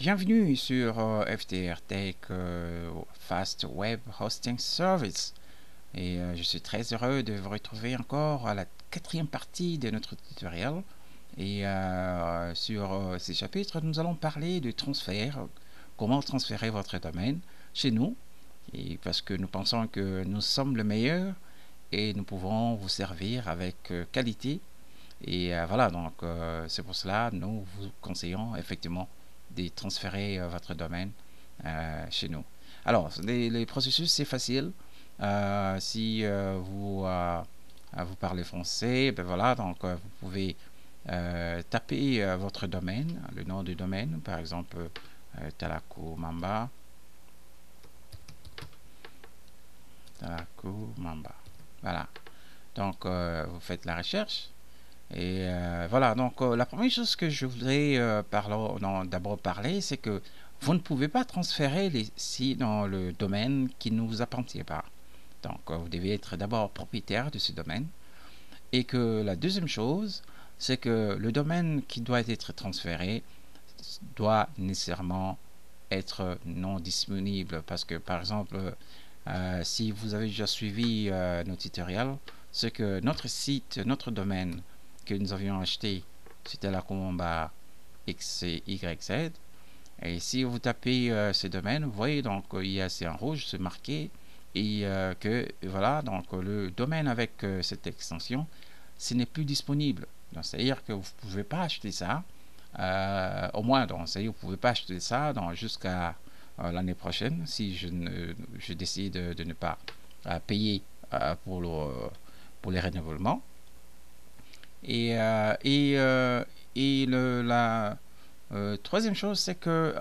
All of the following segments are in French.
Bienvenue sur FTR Tech Fast Web Hosting Service. Et je suis très heureux de vous retrouver encore à la quatrième partie de notre tutoriel. Et sur ces chapitres, nous allons parler de transfert, comment transférer votre domaine chez nous. Et parce que nous pensons que nous sommes le meilleur et nous pouvons vous servir avec qualité. Et voilà, donc c'est pour cela nous vous conseillons effectivement de transférer votre domaine chez nous. Alors, les processus, c'est facile. Si vous parlez français, ben voilà, donc vous pouvez taper votre domaine, le nom du domaine, par exemple Talaku Mamba. Talaku Mamba. Voilà. Donc, vous faites la recherche. Et voilà, donc la première chose que je voudrais d'abord parler, c'est que vous ne pouvez pas transférer les sites dans le domaine qui ne vous appartient pas. Donc vous devez être d'abord propriétaire de ce domaine. Et que la deuxième chose, c'est que le domaine qui doit être transféré doit nécessairement être non disponible. Parce que par exemple, si vous avez déjà suivi nos tutoriels, c'est que notre site, notre domaine que nous avions acheté, c'était la Comamba XYZ. Et si vous tapez ce domaine, vous voyez donc il y a c'est en rouge, c'est marqué et que voilà donc le domaine avec cette extension, ce n'est plus disponible. C'est-à-dire que vous ne pouvez pas acheter ça. Au moins, c'est-à-dire vous ne pouvez pas acheter ça jusqu'à l'année prochaine si je décide de ne pas payer pour les renouvellements. Et, la troisième chose, c'est que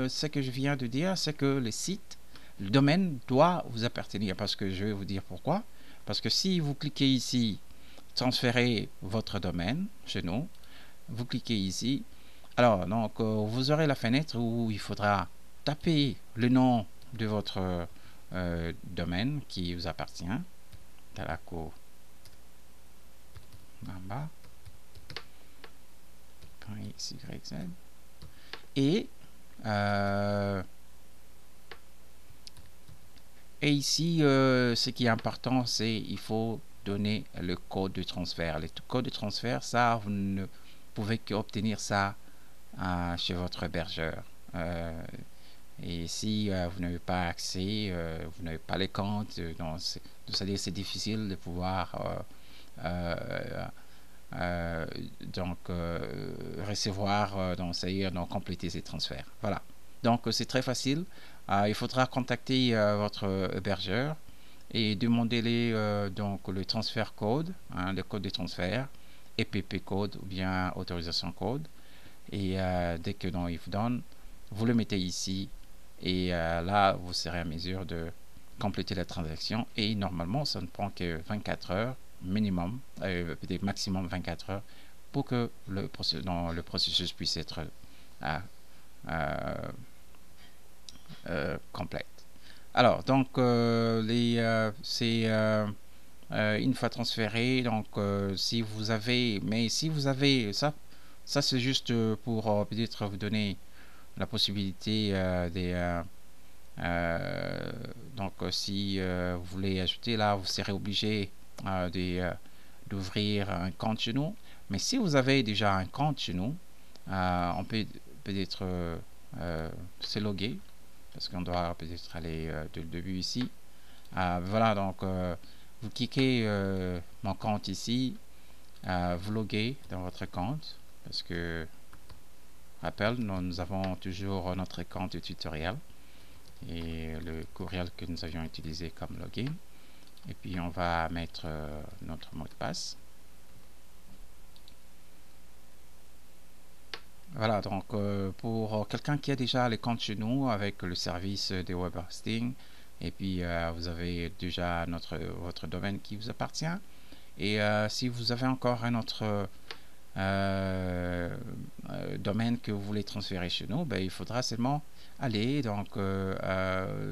ce que je viens de dire, c'est que le site, le domaine doit vous appartenir. Parce que je vais vous dire pourquoi. Parce que si vous cliquez ici, transférer votre domaine chez nous, vous cliquez ici. Alors, donc, vous aurez la fenêtre où il faudra taper le nom de votre domaine qui vous appartient. Talaco Mamba. YZ. Et ici, ce qui est important, c'est il faut donner le code de transfert. Le code de transfert, ça, vous ne pouvez qu'obtenir ça chez votre hébergeur. Et si vous n'avez pas accès, vous n'avez pas les comptes, c'est-à-dire c'est difficile de pouvoir donc recevoir, c'est-à-dire compléter ces transferts. Voilà. Donc c'est très facile. Il faudra contacter votre hébergeur et demander-les donc le transfert code, le code de transfert, EPP code ou bien autorisation code. Et dès que il vous donne, vous le mettez ici et là vous serez en mesure de compléter la transaction. Et normalement, ça ne prend que 24 heures minimum, peut-être maximum 24 heures pour que le processus puisse être complète. Alors, donc, c'est une fois transféré, donc si vous avez, ça c'est juste pour peut-être vous donner la possibilité donc si vous voulez ajouter là, vous serez obligé d'ouvrir un compte chez nous. Mais si vous avez déjà un compte chez nous, on peut peut-être se loguer parce qu'on doit peut-être aller dès le début ici. Voilà, donc vous cliquez mon compte ici, vous loguez dans votre compte parce que rappel, nous avons toujours notre compte tutoriel et le courriel que nous avions utilisé comme login. Et puis on va mettre notre mot de passe. Voilà, donc pour quelqu'un qui a déjà les comptes chez nous avec le service de web hosting, et puis vous avez déjà votre domaine qui vous appartient. Et si vous avez encore un autre domaine que vous voulez transférer chez nous, ben, il faudra seulement aller, donc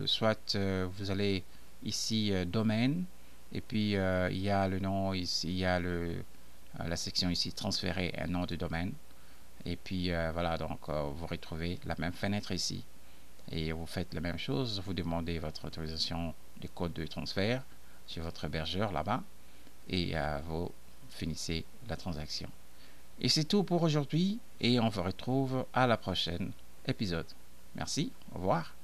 soit vous allez ici domaine, et puis il y a le nom ici, il y a la section ici transférer un nom de domaine, Et puis voilà, donc vous retrouvez la même fenêtre ici. Et vous faites la même chose, vous demandez votre autorisation du code de transfert sur votre hébergeur là-bas et vous finissez la transaction. Et c'est tout pour aujourd'hui et on vous retrouve à la prochaine épisode. Merci, au revoir.